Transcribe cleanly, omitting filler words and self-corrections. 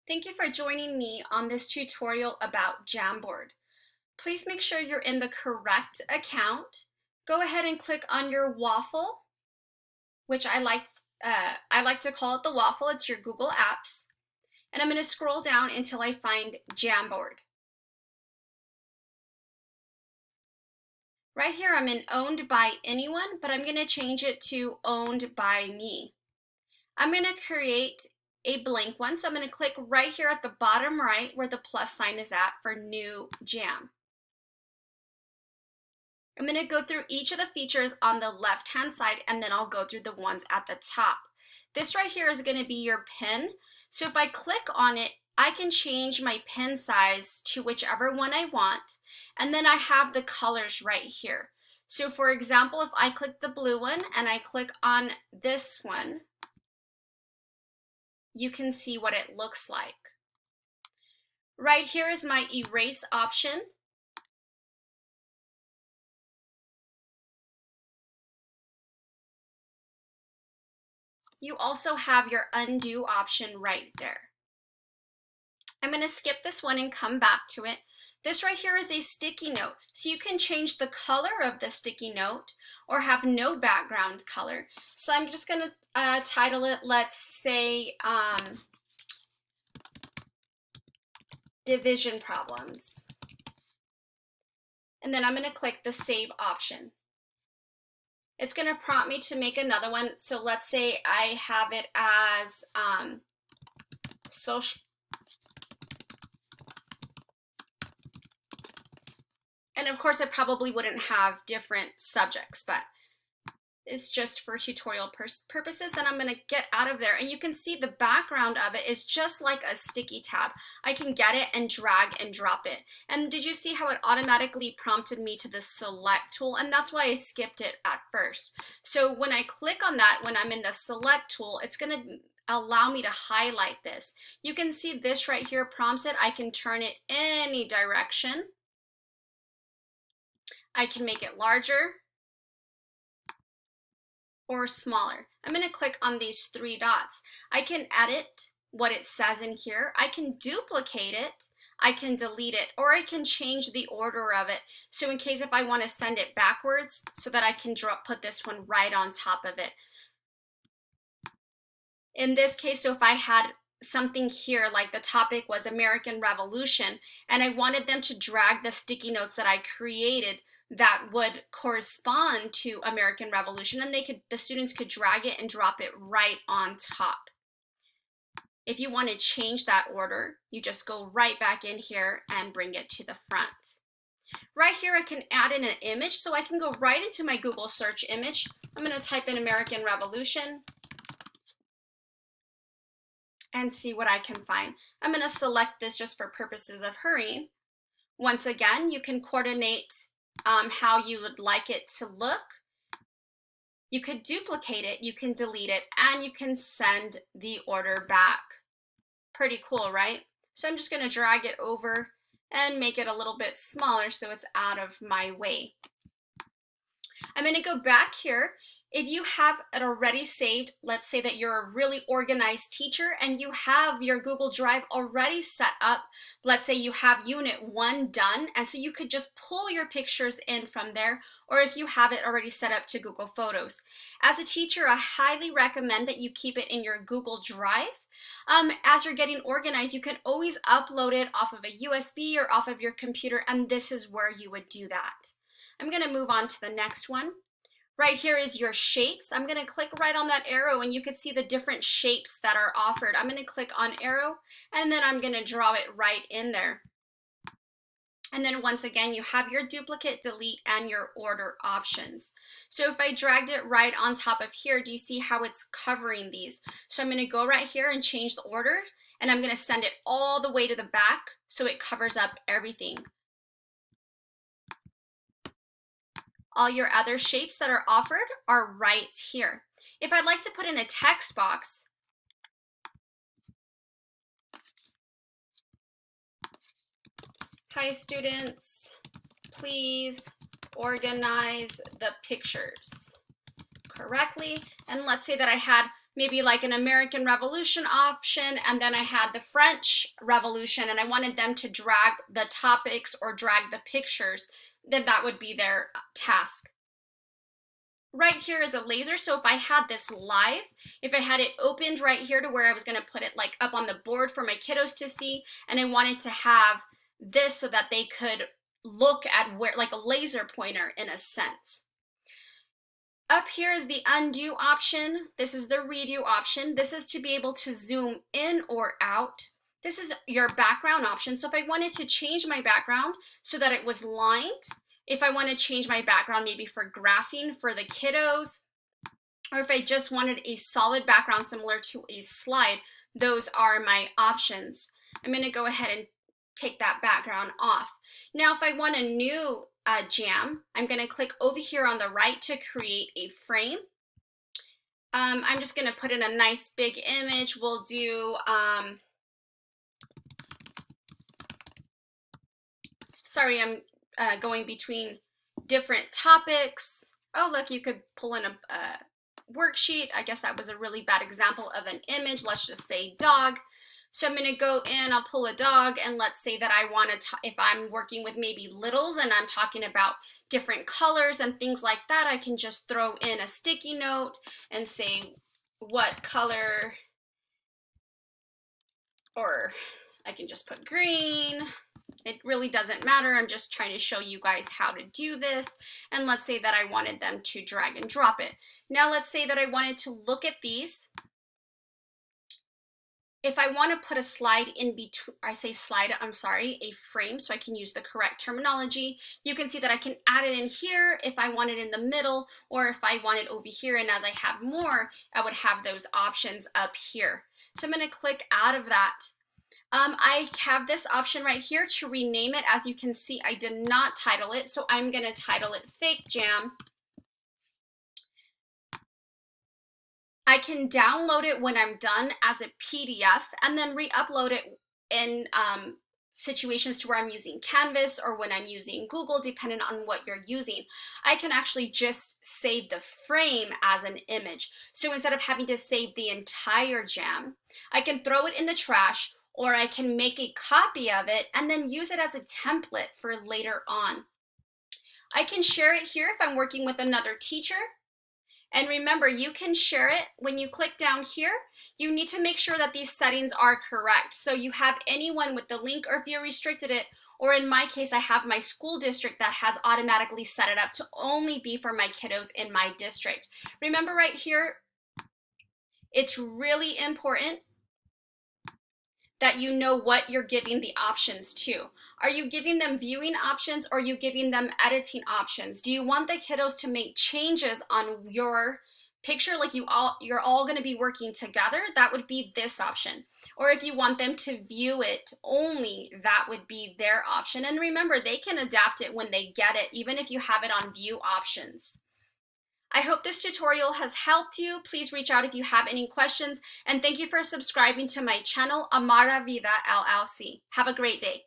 Thank you for joining me on this tutorial about Jamboard. Please make sure you're in the correct account. Go ahead and click on your waffle, which I like to call it the waffle. It's your Google Apps. And I'm going to scroll down until I find Jamboard. Right here I'm in owned by anyone, but I'm going to change it to owned by me. I'm going to create a blank one. So I'm going to click right here at the bottom right where the plus sign is at for new jam. I'm going to go through each of the features on the left hand side and then I'll go through the ones at the top. This right here is going to be your pen. So if I click on it, I can change my pen size to whichever one I want, and then I have the colors right here. So for example, if I click the blue one and I click on this one, you can see what it looks like. Right here is my erase option. You also have your undo option right there. I'm going to skip this one and come back to it. This right here is a sticky note. So you can change the color of the sticky note or have no background color. So I'm just going to title it, let's say, division problems. And then I'm going to click the save option. It's going to prompt me to make another one. So let's say I have it as social. And of course, I probably wouldn't have different subjects, but it's just for tutorial purposes. Then I'm going to get out of there. And you can see the background of it is just like a sticky tab. I can get it and drag and drop it. And did you see how it automatically prompted me to the select tool? And that's why I skipped it at first. So when I click on that, when I'm in the select tool, it's going to allow me to highlight this. You can see this right here prompts it. I can turn it any direction. I can make it larger or smaller. I'm going to click on these three dots. I can edit what it says in here. I can duplicate it. I can delete it, or I can change the order of it. So in case if I want to send it backwards, so that I can put this one right on top of it. In this case, so if I had something here, like the topic was American Revolution, and I wanted them to drag the sticky notes that I created that would correspond to American Revolution, and the students could drag it and drop it right on top. If you want to change that order, you just go right back in here and bring it to the front. Right here, I can add in an image, so I can go right into my Google search image. I'm going to type in American Revolution and see what I can find. I'm going to select this just for purposes of hurrying. Once again, you can coordinate how you would like it to look. You could duplicate it, you can delete it, and you can send the order back. Pretty cool, right? So I'm just going to drag it over and make it a little bit smaller so it's out of my way. I'm going to go back here. If you have it already saved, let's say that you're a really organized teacher and you have your Google Drive already set up. Let's say you have Unit 1 done, and so you could just pull your pictures in from there, or if you have it already set up to Google Photos. As a teacher, I highly recommend that you keep it in your Google Drive. As you're getting organized, you can always upload it off of a USB or off of your computer, and this is where you would do that. I'm going to move on to the next one. Right here is your shapes. I'm going to click right on that arrow and you can see the different shapes that are offered. I'm going to click on arrow and then I'm going to draw it right in there. And then once again, you have your duplicate, delete, and your order options. So if I dragged it right on top of here, do you see how it's covering these? So I'm going to go right here and change the order, and I'm going to send it all the way to the back so it covers up everything. All your other shapes that are offered are right here. If I'd like to put in a text box, hi students, please organize the pictures correctly. And let's say that I had maybe like an American Revolution option, and then I had the French Revolution, and I wanted them to drag the topics or drag the pictures, then that would be their task. Right here is a laser, so if I had this live, if I had it opened right here to where I was going to put it like up on the board for my kiddos to see, and I wanted to have this so that they could look at where, like a laser pointer in a sense. Up here is the undo option. This is the redo option. This is to be able to zoom in or out. This is your background option. So if I wanted to change my background so that it was lined, if I want to change my background maybe for graphing for the kiddos, or if I just wanted a solid background similar to a slide, those are my options. I'm going to go ahead and take that background off. Now, if I want a new jam, I'm going to click over here on the right to create a frame. I'm just going to put in a nice big image. We'll do, sorry, I'm going between different topics. Oh, look, you could pull in a worksheet. I guess that was a really bad example of an image. Let's just say dog. So I'm going to go in, I'll pull a dog, and let's say that I want to, if I'm working with maybe littles and I'm talking about different colors and things like that, I can just throw in a sticky note and say what color, or I can just put green. It really doesn't matter. I'm just trying to show you guys how to do this. And let's say that I wanted them to drag and drop it. Now let's say that I wanted to look at these. If I want to put a slide in between, I say slide, I'm sorry, a frame, so I can use the correct terminology. You can see that I can add it in here if I want it in the middle, or if I want it over here, and as I have more, I would have those options up here. So I'm going to click out of that. I have this option right here to rename it. As you can see, I did not title it, so I'm going to title it Fake Jam. I can download it when I'm done as a PDF and then re-upload it in situations to where I'm using Canvas or when I'm using Google, depending on what you're using. I can actually just save the frame as an image. So instead of having to save the entire jam, I can throw it in the trash, or I can make a copy of it and then use it as a template for later on. I can share it here if I'm working with another teacher. And remember, you can share it when you click down here. You need to make sure that these settings are correct. So you have anyone with the link, or if you restricted it, or in my case, I have my school district that has automatically set it up to only be for my kiddos in my district. Remember right here, it's really important that you know what you're giving the options to. Are you giving them viewing options, or are you giving them editing options? Do you want the kiddos to make changes on your picture, like you're all going to be working together? That would be this option. Or if you want them to view it only, that would be their option. And remember, they can adapt it when they get it, even if you have it on view options. I hope this tutorial has helped you. Please reach out if you have any questions, and thank you for subscribing to my channel, Amara Vida LLC. Have a great day.